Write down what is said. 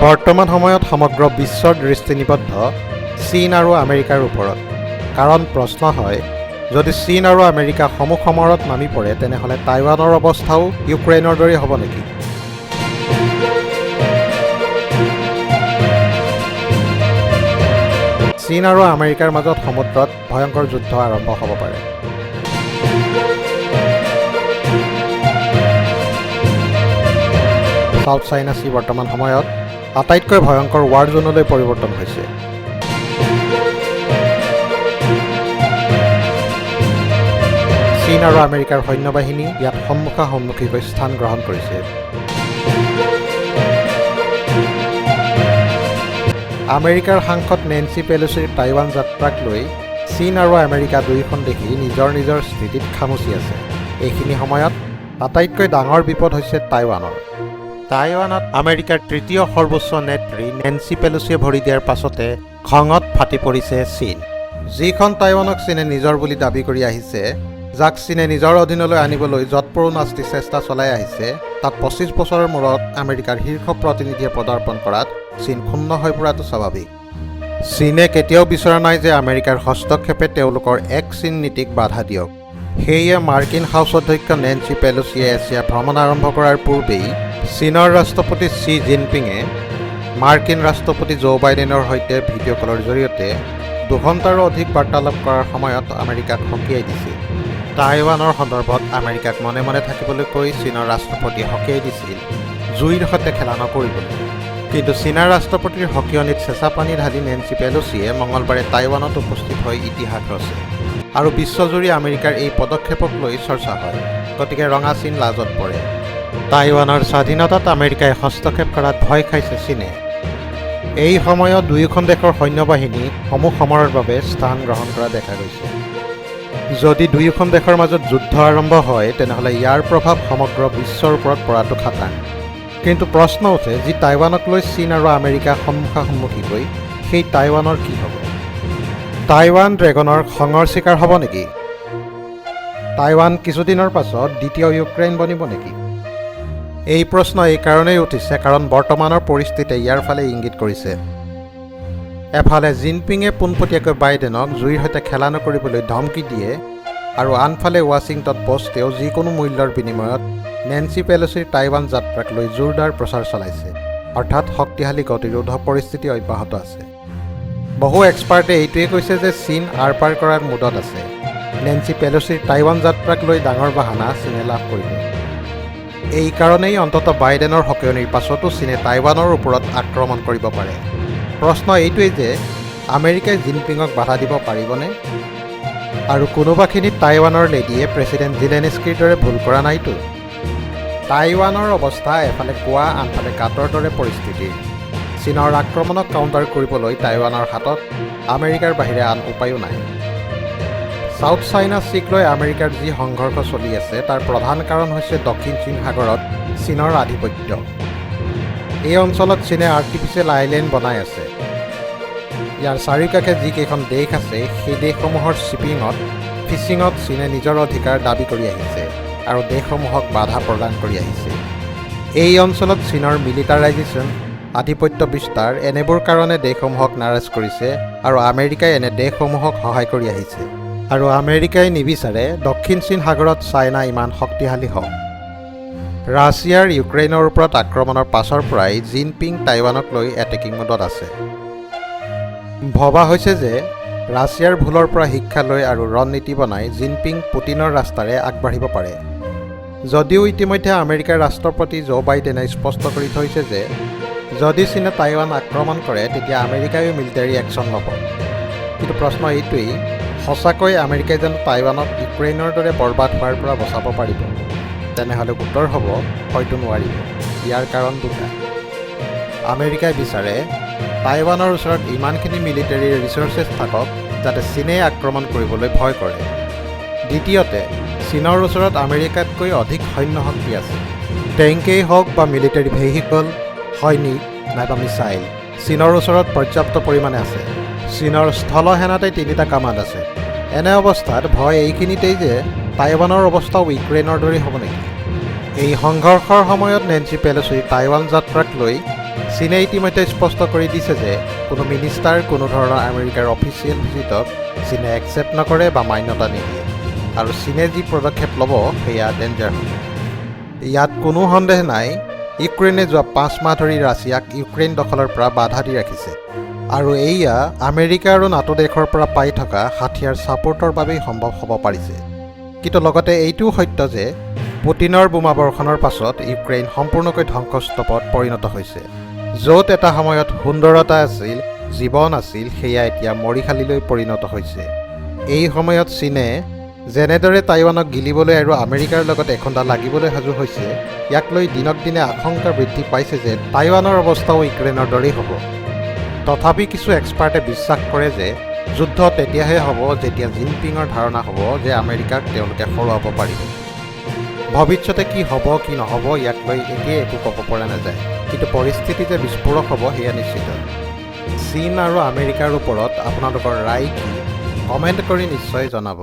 বৰ্তমান সময়ত সমগ্ৰ বিশ্বৰ দৃষ্টি নিবদ্ধ চীন আৰু আমেৰিকাৰ ওপৰত। কাৰণ প্ৰশ্ন হয়, যদি চীন আৰু আমেৰিকা সমুখ সমৰত নামি পৰে তেনেহ'লে টাইৱানৰ অৱস্থাও ইউক্ৰেইনৰ দৰে হ'ব নেকি? চীন আৰু আমেৰিকাৰ মাজত সমুদ্ৰত ভয়ংকৰ যুদ্ধ আৰম্ভ হ'ব পাৰে। সাউথ চাইনা চি বৰ্তমান সময়ত আটাইতকৈ ভয়ংকৰ ৱাৰ জোনলৈ পৰিৱৰ্তন হৈছে। চীন আৰু আমেৰিকাৰ সৈন্যবাহিনী ইয়াত সন্মুখাসন্মুখীকৈ স্থান গ্ৰহণ কৰিছে। আমেৰিকাৰ সাংসদ নেন্সি পেলোচিৰ টাইৱান যাত্ৰাক লৈ চীন আৰু আমেৰিকা দুয়োখন দেশে নিজৰ নিজৰ স্থিতিত খামুচি আছে। এইখিনি সময়ত আটাইতকৈ ডাঙৰ বিপদ হৈছে টাইৱানৰ। টাইৱানত আমেৰিকাৰ তৃতীয় সৰ্বোচ্চ নেত্ৰী নেন্সি পেলোচিয়ে ভৰি দিয়াৰ পাছতে খঙত ফাটি পৰিছে চীন। যিখন টাইৱানক চীনে নিজৰ বুলি দাবী কৰি আহিছে, যাক চীনে নিজৰ অধীনলৈ আনিবলৈ যৎপৰোনাস্তি চেষ্টা চলাই আহিছে, তাত ২৫ বছৰৰ মূৰত আমেৰিকাৰ শীৰ্ষ প্ৰতিনিধিয়ে পদাৰ্পণ কৰাত চীন ক্ষুণ্ণ হৈ পৰাটো স্বাভাৱিক। চীনে কেতিয়াও বিচৰা নাই যে আমেৰিকাৰ হস্তক্ষেপে তেওঁলোকৰ এক চীন নীতিক বাধা দিয়ক। সেয়ে মাৰ্কিন হাউচ অধ্যক্ষ নেন্সি পেলোচিয়ে এছিয়া ভ্ৰমণ আৰম্ভ কৰাৰ পূৰ্বেই চীনৰ ৰাষ্ট্ৰপতি শ্বি জিনপিঙে মাৰ্কিন ৰাষ্ট্ৰপতি জো বাইডেনৰ সৈতে ভিডিঅ' কলৰ জৰিয়তে ২ ঘণ্টাৰো অধিক বাৰ্তালাপ কৰাৰ সময়ত আমেৰিকাক সকীয়াই দিছিল। টাইৱানৰ সন্দৰ্ভত আমেৰিকাক মনে মনে থাকিবলৈ কৈ চীনৰ ৰাষ্ট্ৰপতিয়ে সকীয়াই দিছিল জুইৰ সৈতে খেলা নকৰিবলৈ। কিন্তু চীনৰ ৰাষ্ট্ৰপতিৰ সকীয়নিত চেঁচা পানী ঢালি নেন্সি পেলোচিয়ে মঙলবাৰে টাইৱানত উপস্থিত হৈ ইতিহাস ৰচে। আৰু বিশ্বজুৰি আমেৰিকাৰ এই পদক্ষেপক লৈ চৰ্চা হয়। গতিকে ৰঙা চীন লাজত পৰে। টাইৱানৰ স্বাধীনতাত আমেৰিকাই হস্তক্ষেপ কৰাত ভয় খাইছে চীনে। এই সময়ত দুয়োখন দেশৰ সৈন্যবাহিনী সমুখ সমৰৰ বাবে স্থান গ্ৰহণ কৰা দেখা গৈছে। যদি দুয়োখন দেশৰ মাজত যুদ্ধ আৰম্ভ হয় তেনেহ'লে ইয়াৰ প্ৰভাৱ সমগ্ৰ বিশ্বৰ ওপৰত পৰাটো খাটাং। কিন্তু প্ৰশ্ন উঠে, যি টাইৱানক লৈ চীন আৰু আমেৰিকা সন্মুখাসন্মুখীকৈ, সেই টাইৱানৰ কি হ'ব? টাইৱান ড্ৰেগনৰ খঙৰ চিকাৰ হ'ব নেকি? টাইৱান কিছুদিনৰ পাছত দ্বিতীয় ইউক্ৰেইন বনিব নেকি? এই প্ৰশ্ন এই কাৰণেই উঠিছে কাৰণ বৰ্তমানৰ পৰিস্থিতিয়ে ইয়াৰ ফালে ইংগিত কৰিছে। এফালে জিনপিঙে পোনপটীয়াকৈ বাইডেনক জুইৰ সৈতে খেলা নকৰিবলৈ ধমকি দিয়ে আৰু আনফালে ৱাশ্বিংটন পোষ্টেও যিকোনো মূল্যৰ বিনিময়ত নেন্সি পেলোচিৰ টাইৱান যাত্ৰাক লৈ জোৰদাৰ প্ৰচাৰ চলাইছে। অৰ্থাৎ শক্তিশালী গতিৰোধ পৰিস্থিতি অব্যাহত আছে। বহু এক্সপাৰ্টে এইটোৱে কৈছে যে চীন আৰ পাৰ কৰাৰ মুডত আছে। নেন্সি পেলোচিৰ টাইৱান যাত্ৰাক লৈ ডাঙৰ বাহানা চীনে লাভ কৰিব। এই কাৰণেই অন্ততঃ বাইডেনৰ সকীয়নিৰ পাছতো চীনে টাইৱানৰ ওপৰত আক্ৰমণ কৰিব পাৰে। প্ৰশ্ন এইটোৱেই যে আমেৰিকাই জিনপিঙক বাধা দিব পাৰিবনে? আৰু কোনোবাখিনিত টাইৱানৰ লেডিয়ে প্ৰেছিডেণ্ট জিলেনস্কিৰ দৰে ভুল কৰা নাইতো। টাইৱানৰ অৱস্থা এফালে কোৱা আনফালে কাটৰ দৰে পৰিস্থিতি। চীনৰ আক্ৰমণক কাউণ্টাৰ কৰিবলৈ টাইৱানৰ হাতত আমেৰিকাৰ বাহিৰে আন উপায়ো নাই। সাউথ চাইনা চিক লৈ আমেৰিকাৰ যি সংঘৰ্ষ চলি আছে তাৰ প্ৰধান কাৰণ হৈছে দক্ষিণ চীন সাগৰত চীনৰ আধিপত্য। এই অঞ্চলত চীনে আৰ্টিফিচিয়েল আইলেণ্ড বনাই আছে। ইয়াৰ চাৰিওকাষে যিকেইখন দেশ আছে সেই দেশসমূহৰ ফিছিঙত চীনে নিজৰ অধিকাৰ দাবী কৰি আহিছে আৰু দেশসমূহক বাধা প্ৰদান কৰি আহিছে। এই অঞ্চলত চীনৰ মিলিটাৰাইজেশ্যন, আধিপত্য বিস্তাৰ এনেবোৰ কাৰণে দেশসমূহক নাৰাজ কৰিছে আৰু আমেৰিকাই এনে দেশসমূহক সহায় কৰি আহিছে। আৰু আমেৰিকাই নিবিচাৰে দক্ষিণ চীন সাগৰত চাইনা ইমান শক্তিশালী হওক। ৰাছিয়াৰ ইউক্ৰেইনৰ ওপৰত আক্ৰমণৰ পাছৰ পৰাই জিনপিং টাইৱানক লৈ এটেকিং মুডত আছে। ভবা হৈছে যে ৰাছিয়াৰ ভুলৰ পৰা শিক্ষা লৈ আৰু ৰণনীতি বনাই জিনপিং পুটিনৰ ৰাস্তাৰে আগবাঢ়িব পাৰে। যদিও ইতিমধ্যে আমেৰিকাৰ ৰাষ্ট্ৰপতি জো বাইডেনে স্পষ্ট কৰি থৈছে যে যদি চীনে টাইৱান আক্ৰমণ কৰে তেতিয়া আমেৰিকায়ো মিলিটাৰী একশ্যন ল'ব। কিন্তু প্ৰশ্ন এইটোৱেই, সঁচাকৈ আমেৰিকাই জানো টাইৱানক ইউক্ৰেইনৰ দৰে বৰবাদ হোৱাৰ পৰা বচাব পাৰিব? তেনেহ'লে উত্তৰ হ'ব, হয়তো নোৱাৰিব। ইয়াৰ কাৰণ দুটা। আমেৰিকাই বিচাৰে টাইৱানৰ ওচৰত ইমানখিনি মিলিটাৰী ৰিচৰ্চেছ থাকক যাতে চীনে আক্ৰমণ কৰিবলৈ ভয় কৰে। দ্বিতীয়তে, চীনৰ ওচৰত আমেৰিকাতকৈ অধিক সৈন্য শক্তি আছে। টেংকেই হওক বা মিলিটাৰী ভেহিকল, সৈনিক নাইবা মিছাইল, চীনৰ ওচৰত পৰ্যাপ্ত পৰিমাণে আছে। চীনৰ স্থলসেনাতে 3টা কামাণ্ড আছে। এনে অৱস্থাত ভয় এইখিনিতেই যে টাইৱানৰ অৱস্থাও ইউক্ৰেইনৰ দৰে হ'ব নেকি? এই সংঘৰ্ষৰ সময়ত নেন্সি পেলোচিৰ টাইৱান যাত্ৰাক লৈ চীনে ইতিমধ্যে স্পষ্ট কৰি দিছে যে কোনো মিনিষ্টাৰ কোনো ধৰণৰ আমেৰিকাৰ অফিচিয়েল ভিজিটক চীনে একচেপ্ট নকৰে বা মান্যতা নিদিয়ে আৰু চীনে যি পদক্ষেপ ল'ব সেয়া ডেঞ্জাৰ হ'ব। ইয়াত কোনো সন্দেহ নাই, ইউক্ৰেইনে যোৱা 5 মাহ ধৰি ৰাছিয়াক ইউক্ৰেইন দখলৰ পৰা বাধা দি ৰাখিছে আৰু এয়া আমেৰিকা আৰু নাটো দেশৰ পৰা পাই থকা হাথিয়াৰ ছাপোৰ্টৰ বাবেই সম্ভৱ হ'ব পাৰিছে। কিন্তু লগতে এইটোও সত্য যে পুটিনৰ বোমাবৰ্ষণৰ পাছত ইউক্ৰেইন সম্পূৰ্ণকৈ ধ্বংসস্তূপত পৰিণত হৈছে। য'ত এটা সময়ত সুন্দৰতা আছিল, জীৱন আছিল, সেয়া এতিয়া মৰিশালীলৈ পৰিণত হৈছে। এই সময়ত চীনে যেনেদৰে টাইৱানক গিলিবলৈ আৰু আমেৰিকাৰ লগত এখুন্দা লাগিবলৈ সাজু হৈছে, ইয়াক লৈ দিনক দিনে আশংকা বৃদ্ধি পাইছে যে টাইৱানৰ অৱস্থাও ইউক্ৰেইনৰ দৰেই হ'ব। তথাপি কিছু এক্সপাৰ্টে বিশ্বাস কৰে যে যুদ্ধ তেতিয়াহে হ'ব যেতিয়া জিনপিঙৰ ধাৰণা হ'ব যে আমেৰিকাক তেওঁলোকে হৰুৱাব পাৰিব। ভৱিষ্যতে কি হ'ব কি নহ'ব ইয়াক লৈ এতিয়াই একো ক'ব পৰা নাযায়, কিন্তু পৰিস্থিতি যে বিস্ফোৰক হ'ব সেয়া নিশ্চিত। চীন আৰু আমেৰিকাৰ ওপৰত আপোনালোকৰ ৰায় কি কমেণ্ট কৰি নিশ্চয় জনাব।